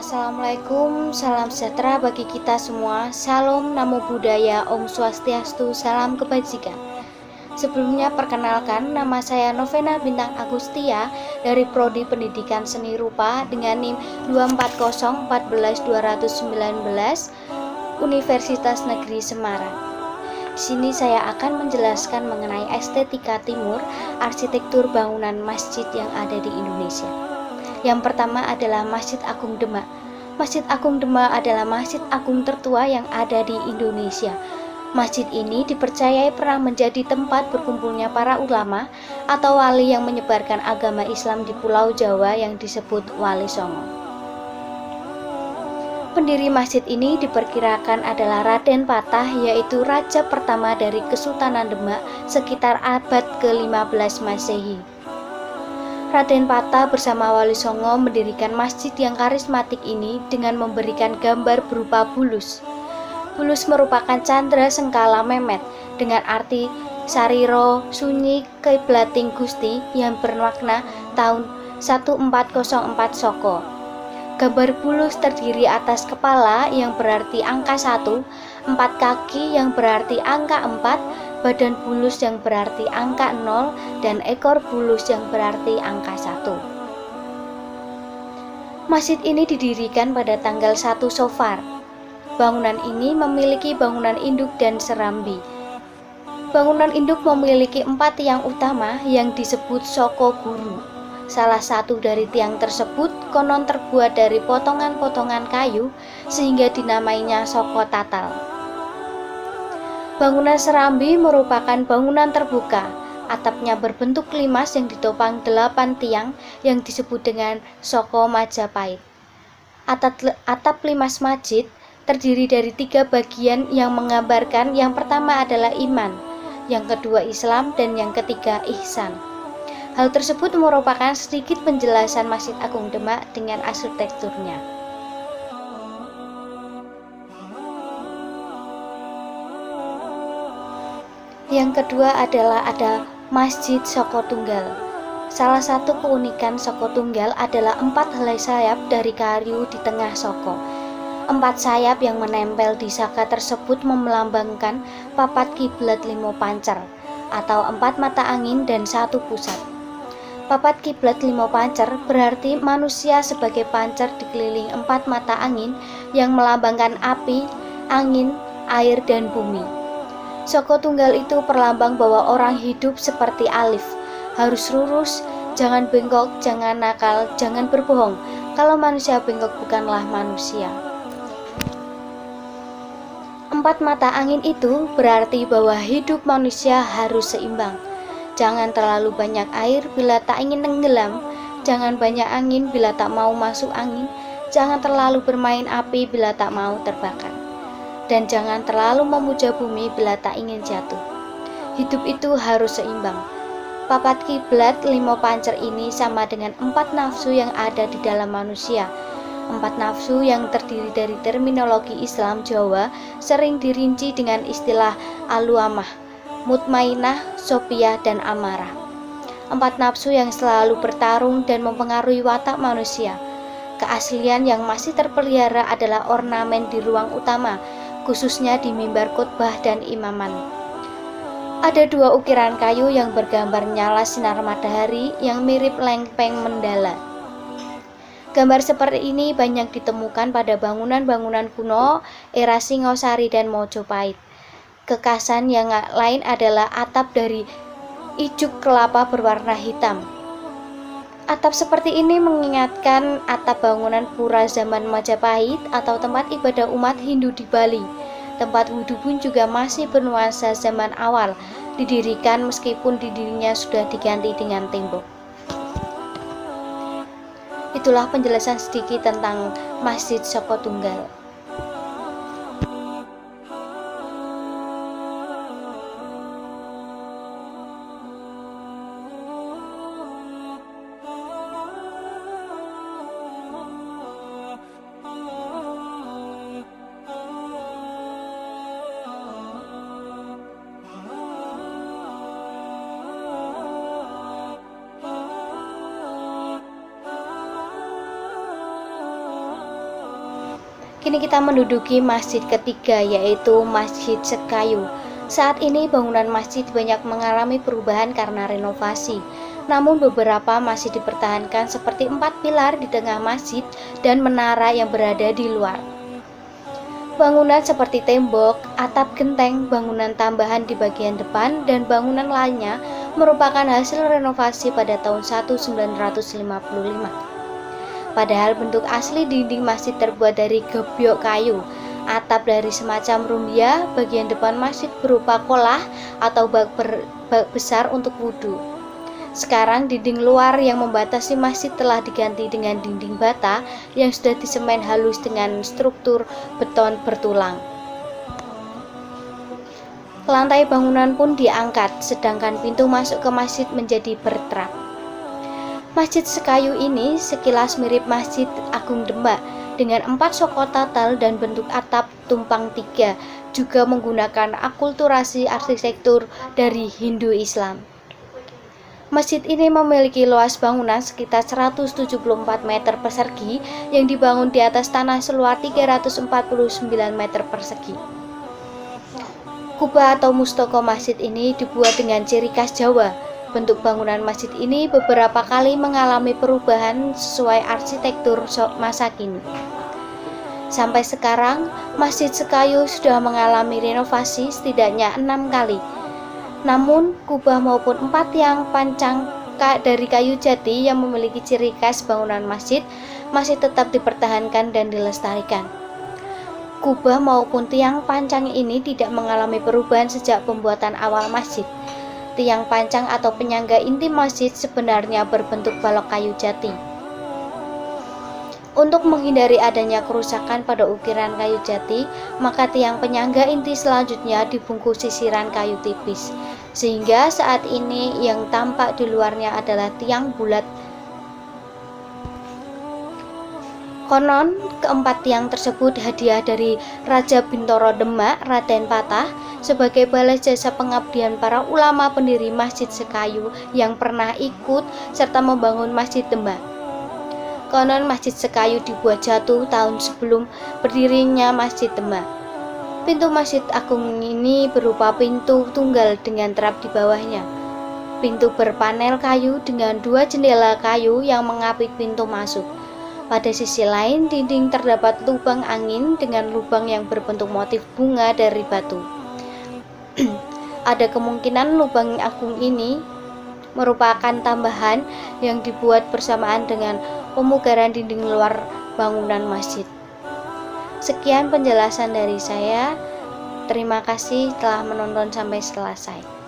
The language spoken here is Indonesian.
Assalamualaikum, salam sejahtera bagi kita semua. Salam, namo buddhaya, Om Swastiastu, salam kebajikan. Sebelumnya perkenalkan, nama saya Novena Bintang Agustia dari Prodi Pendidikan Seni Rupa dengan NIM 24014219 Universitas Negeri Semarang. Di sini saya akan menjelaskan mengenai estetika timur, arsitektur bangunan masjid yang ada di Indonesia. Yang pertama adalah Masjid Agung Demak. Masjid Agung Demak adalah masjid agung tertua yang ada di Indonesia. Masjid ini dipercayai pernah menjadi tempat berkumpulnya para ulama atau wali yang menyebarkan agama Islam di Pulau Jawa yang disebut Wali Songo. Pendiri masjid ini diperkirakan adalah Raden Patah, yaitu raja pertama dari Kesultanan Demak sekitar abad ke-15 Masehi. Raden Patah bersama Wali Songo mendirikan masjid yang karismatik ini dengan memberikan gambar berupa bulus. Bulus merupakan candra sengkala Memet dengan arti Sariro Sunyi Kiblating Gusti yang bermakna tahun 1404 Soko. Gambar bulus terdiri atas kepala yang berarti angka 1, 4 kaki yang berarti angka 4, badan bulus yang berarti angka 0, dan ekor bulus yang berarti angka 1. Masjid ini didirikan pada tanggal 1 Sofar. Bangunan ini memiliki bangunan induk dan serambi. Bangunan induk memiliki 4 tiang utama yang disebut Soko Guru. Salah satu dari tiang tersebut konon terbuat dari potongan-potongan kayu sehingga dinamainya Soko Tatal. Bangunan serambi merupakan bangunan terbuka. Atapnya berbentuk limas yang ditopang 8 tiang yang disebut dengan Soko Majapahit. Atap limas masjid terdiri dari 3 bagian yang menggambarkan yang pertama adalah iman, yang kedua Islam, dan yang ketiga ihsan. Hal tersebut merupakan sedikit penjelasan Masjid Agung Demak dengan arsitekturnya. Yang kedua adalah ada Masjid Soko Tunggal. Salah satu keunikan Soko Tunggal adalah 4 helai sayap dari kayu di tengah soko. 4 sayap yang menempel di saka tersebut melambangkan papat kiblat 5 pancer atau 4 mata angin dan 1 pusat. Papat kiblat 5 pancer berarti manusia sebagai pancer dikelilingi 4 mata angin yang melambangkan api, angin, air, dan bumi. Soko Tunggal itu perlambang bahwa orang hidup seperti alif, harus lurus, jangan bengkok, jangan nakal, jangan berbohong. Kalau manusia bengkok bukanlah manusia. 4 mata angin itu berarti bahwa hidup manusia harus seimbang. Jangan terlalu banyak air bila tak ingin tenggelam, jangan banyak angin bila tak mau masuk angin, jangan terlalu bermain api bila tak mau terbakar, dan jangan terlalu memuja bumi bila tak ingin jatuh. Hidup itu harus seimbang. Papat kiblat 5 pancer ini sama dengan 4 nafsu yang ada di dalam manusia. 4 nafsu yang terdiri dari terminologi Islam Jawa sering dirinci dengan istilah aluamah, mutmainah, sopiah, dan amarah. 4 nafsu yang selalu bertarung dan mempengaruhi watak manusia. Keaslian yang masih terpelihara adalah ornamen di ruang utama, khususnya di mimbar khotbah dan imaman. Ada 2 ukiran kayu yang bergambar nyala sinar matahari yang mirip lempeng mendala. Gambar seperti ini banyak ditemukan pada bangunan-bangunan kuno era Singosari dan Mojopahit. Kekhasan yang lain adalah atap dari ijuk kelapa berwarna hitam. Atap seperti ini mengingatkan atap bangunan pura zaman Majapahit atau tempat ibadah umat Hindu di Bali. Tempat wudhu pun juga masih bernuansa zaman awal, didirikan meskipun dindingnya sudah diganti dengan tembok. Itulah penjelasan sedikit tentang Masjid Soko Tunggal. Kini kita menduduki masjid ketiga, yaitu Masjid Sekayu. Saat ini bangunan masjid banyak mengalami perubahan karena renovasi. Namun beberapa masih dipertahankan seperti 4 pilar di tengah masjid dan menara yang berada di luar. Bangunan seperti tembok, atap genteng, bangunan tambahan di bagian depan, dan bangunan lainnya merupakan hasil renovasi pada tahun 1955. Padahal bentuk asli dinding masjid terbuat dari gebyok kayu, atap dari semacam rumbia, bagian depan masjid berupa kolah atau bak besar untuk wudhu. Sekarang dinding luar yang membatasi masjid telah diganti dengan dinding bata yang sudah disemen halus dengan struktur beton bertulang. Lantai bangunan pun diangkat, sedangkan pintu masuk ke masjid menjadi bertrap. Masjid Sekayu ini sekilas mirip Masjid Agung Demak dengan 4 sokotatal dan bentuk atap tumpang 3, juga menggunakan akulturasi arsitektur dari Hindu Islam. Masjid ini memiliki luas bangunan sekitar 174 meter persegi yang dibangun di atas tanah seluas 349 meter persegi. Kubah atau mustoko masjid ini dibuat dengan ciri khas Jawa. Bentuk bangunan masjid ini beberapa kali mengalami perubahan sesuai arsitektur masa kini. Sampai sekarang, Masjid Sekayu sudah mengalami renovasi setidaknya 6 kali. Namun, kubah maupun 4 tiang pancang dari kayu jati yang memiliki ciri khas bangunan masjid masih tetap dipertahankan dan dilestarikan. Kubah maupun tiang pancang ini tidak mengalami perubahan sejak pembuatan awal masjid. Tiang pancang atau penyangga inti masjid sebenarnya berbentuk balok kayu jati. Untuk menghindari adanya kerusakan pada ukiran kayu jati, maka tiang penyangga inti selanjutnya dibungkus sisiran kayu tipis, sehingga saat ini yang tampak di luarnya adalah tiang bulat. Konon, keempat tiang tersebut hadiah dari Raja Bintoro Demak, Raden Patah, sebagai balas jasa pengabdian para ulama pendiri Masjid Sekayu yang pernah ikut serta membangun Masjid Demak. Konon Masjid Sekayu dibuat jatuh tahun sebelum berdirinya Masjid Demak. Pintu Masjid Agung ini berupa pintu tunggal dengan trap di bawahnya. Pintu berpanel kayu dengan 2 jendela kayu yang mengapit pintu masuk. Pada sisi lain, dinding terdapat lubang angin dengan lubang yang berbentuk motif bunga dari batu. Ada kemungkinan lubang agung ini merupakan tambahan yang dibuat bersamaan dengan pemugaran dinding luar bangunan masjid. Sekian penjelasan dari saya. Terima kasih telah menonton sampai selesai.